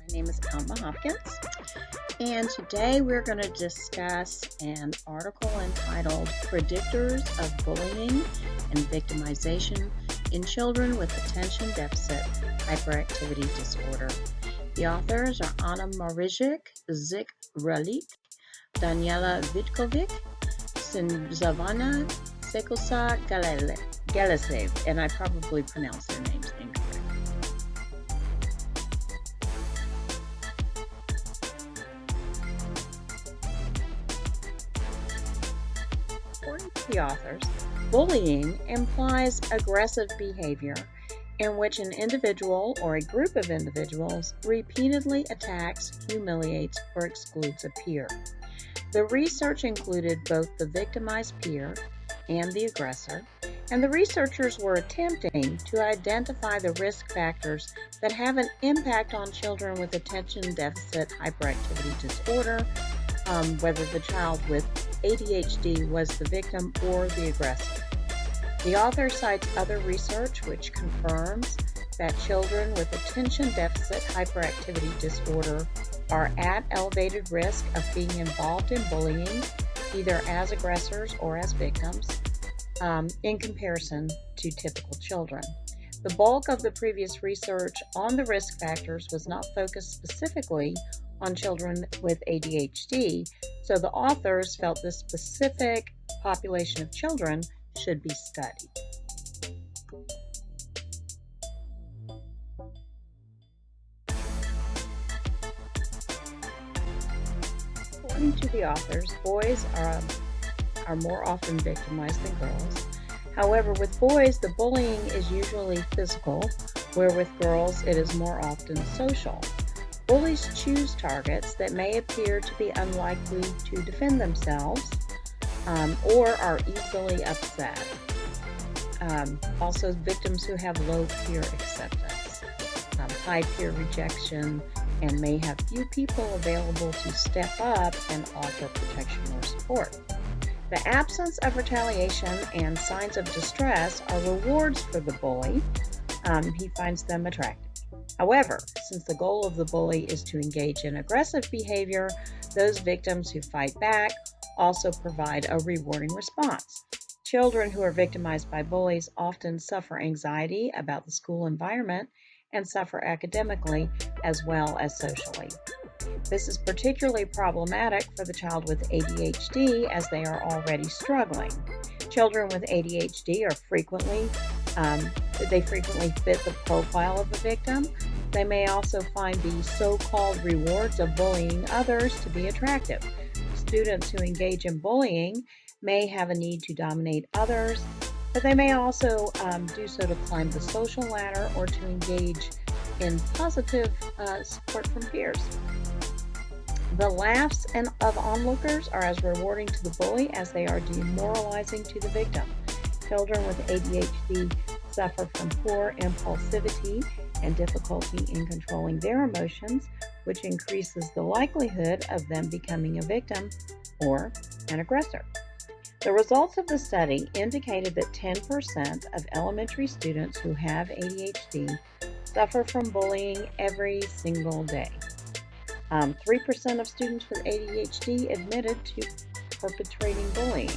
My name is Alma Hopkins, and today we're going to discuss an article entitled Predictors of Bullying and Victimization in Children with Attention Deficit Hyperactivity Disorder. The authors are Anamarija, Ralić, Daniela Vitkovic, Sinzavana Sekosa Galesev, and I probably pronounced their names incorrectly. According to the authors, bullying implies aggressive behavior in which an individual or a group of individuals repeatedly attacks, humiliates, or excludes a peer. The research included both the victimized peer and the aggressor, and the researchers were attempting to identify the risk factors that have an impact on children with attention deficit hyperactivity disorder, whether the child with ADHD was the victim or the aggressor. The author cites other research which confirms that children with attention deficit hyperactivity disorder are at elevated risk of being involved in bullying, either as aggressors or as victims, in comparison to typical children. The bulk of the previous research on the risk factors was not focused specifically on children with ADHD, so the authors felt this specific population of children should be studied. According to the authors, boys are more often victimized than girls. However, with boys, the bullying is usually physical, where with girls, it is more often social. Bullies choose targets that may appear to be unlikely to defend themselves or are easily upset. Also, victims who have low peer acceptance, high peer rejection, and may have few people available to step up and offer protection or support. The absence of retaliation and signs of distress are rewards for the bully. He finds them attractive. However, since the goal of the bully is to engage in aggressive behavior, those victims who fight back also provide a rewarding response. Children who are victimized by bullies often suffer anxiety about the school environment and suffer academically as well as socially. This is particularly problematic for the child with ADHD as they are already struggling. Children with ADHD are frequently fit the profile of a victim. They may also find the so-called rewards of bullying others to be attractive. Students who engage in bullying may have a need to dominate others, but they may also do so to climb the social ladder or to engage in positive support from peers. The laughs of onlookers are as rewarding to the bully as they are demoralizing to the victim. Children with ADHD suffer from poor impulsivity and difficulty in controlling their emotions, which increases the likelihood of them becoming a victim or an aggressor. The results of the study indicated that 10% of elementary students who have ADHD suffer from bullying every single day. 3% of students with ADHD admitted to perpetrating bullying.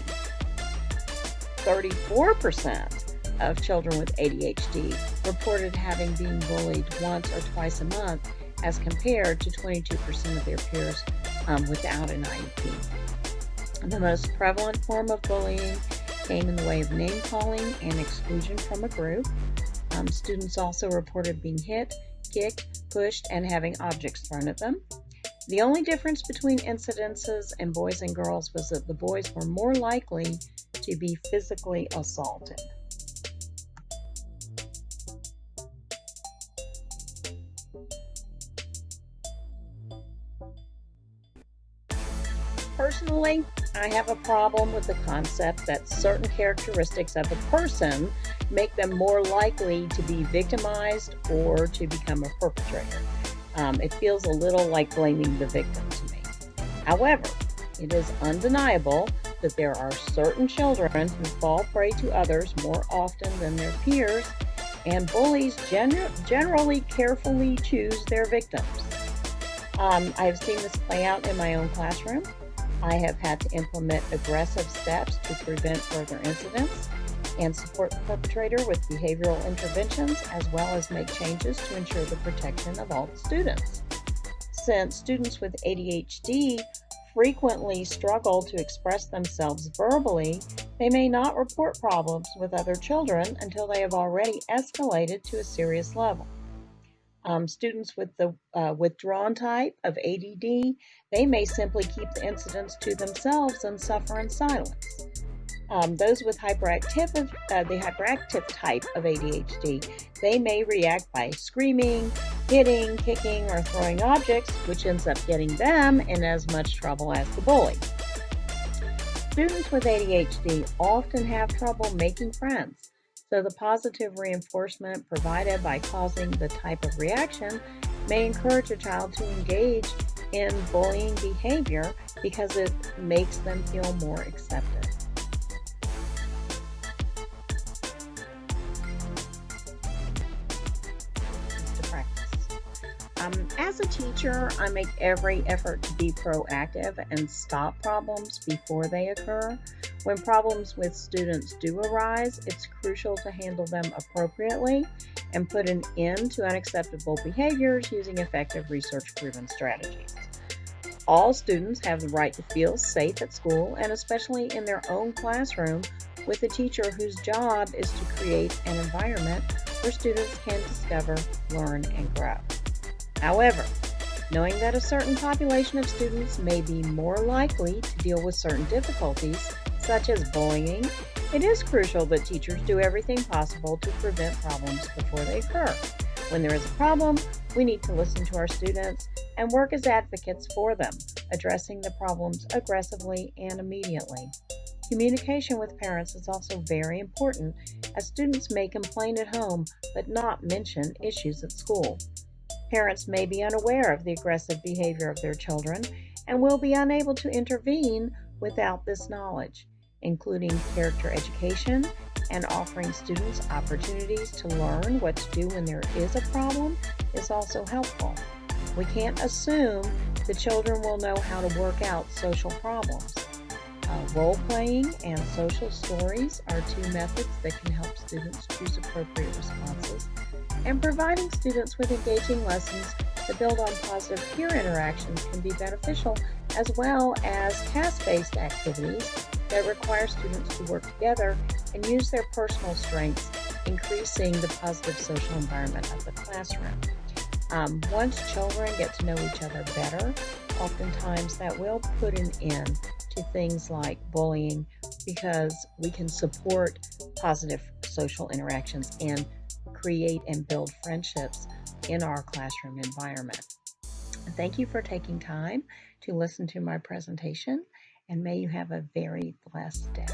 34% of children with ADHD reported having been bullied once or twice a month, as compared to 22% of their peers without an IEP. The most prevalent form of bullying came in the way of name-calling and exclusion from a group. Students also reported being hit, kicked, pushed, and having objects thrown at them. The only difference between incidences in boys and girls was that the boys were more likely to be physically assaulted. Personally, I have a problem with the concept that certain characteristics of a person make them more likely to be victimized or to become a perpetrator. It feels a little like blaming the victim to me. However, it is undeniable that there are certain children who fall prey to others more often than their peers, and bullies generally carefully choose their victims. I have seen this play out in my own classroom. I have had to implement aggressive steps to prevent further incidents and support the perpetrator with behavioral interventions, as well as make changes to ensure the protection of all the students. Since students with ADHD frequently struggle to express themselves verbally, they may not report problems with other children until they have already escalated to a serious level. Students with the withdrawn type of ADD, they may simply keep the incidents to themselves and suffer in silence. Those with the hyperactive type of ADHD, they may react by screaming, hitting, kicking, or throwing objects, which ends up getting them in as much trouble as the bully. Students with ADHD often have trouble making friends, so the positive reinforcement provided by causing the type of reaction may encourage a child to engage in bullying behavior because it makes them feel more accepted. As a teacher, I make every effort to be proactive and stop problems before they occur. When problems with students do arise, it's crucial to handle them appropriately and put an end to unacceptable behaviors using effective research-proven strategies. All students have the right to feel safe at school, and especially in their own classroom, with a teacher whose job is to create an environment where students can discover, learn, and grow. However, knowing that a certain population of students may be more likely to deal with certain difficulties, such as bullying, it is crucial that teachers do everything possible to prevent problems before they occur. When there is a problem, we need to listen to our students and work as advocates for them, addressing the problems aggressively and immediately. Communication with parents is also very important, as students may complain at home but not mention issues at school. Parents may be unaware of the aggressive behavior of their children and will be unable to intervene without this knowledge, including character education and offering students opportunities to learn what to do when there is a problem is also helpful. We can't assume the children will know how to work out social problems. Role-playing and social stories are two methods that can help students choose appropriate responses, and providing students with engaging lessons that build on positive peer interactions can be beneficial, as well as task-based activities that require students to work together and use their personal strengths, increasing the positive social environment of the classroom. Once children get to know each other better, oftentimes that will put an end to things like bullying, because we can support positive social interactions and create and build friendships in our classroom environment. Thank you for taking time to listen to my presentation, and may you have a very blessed day.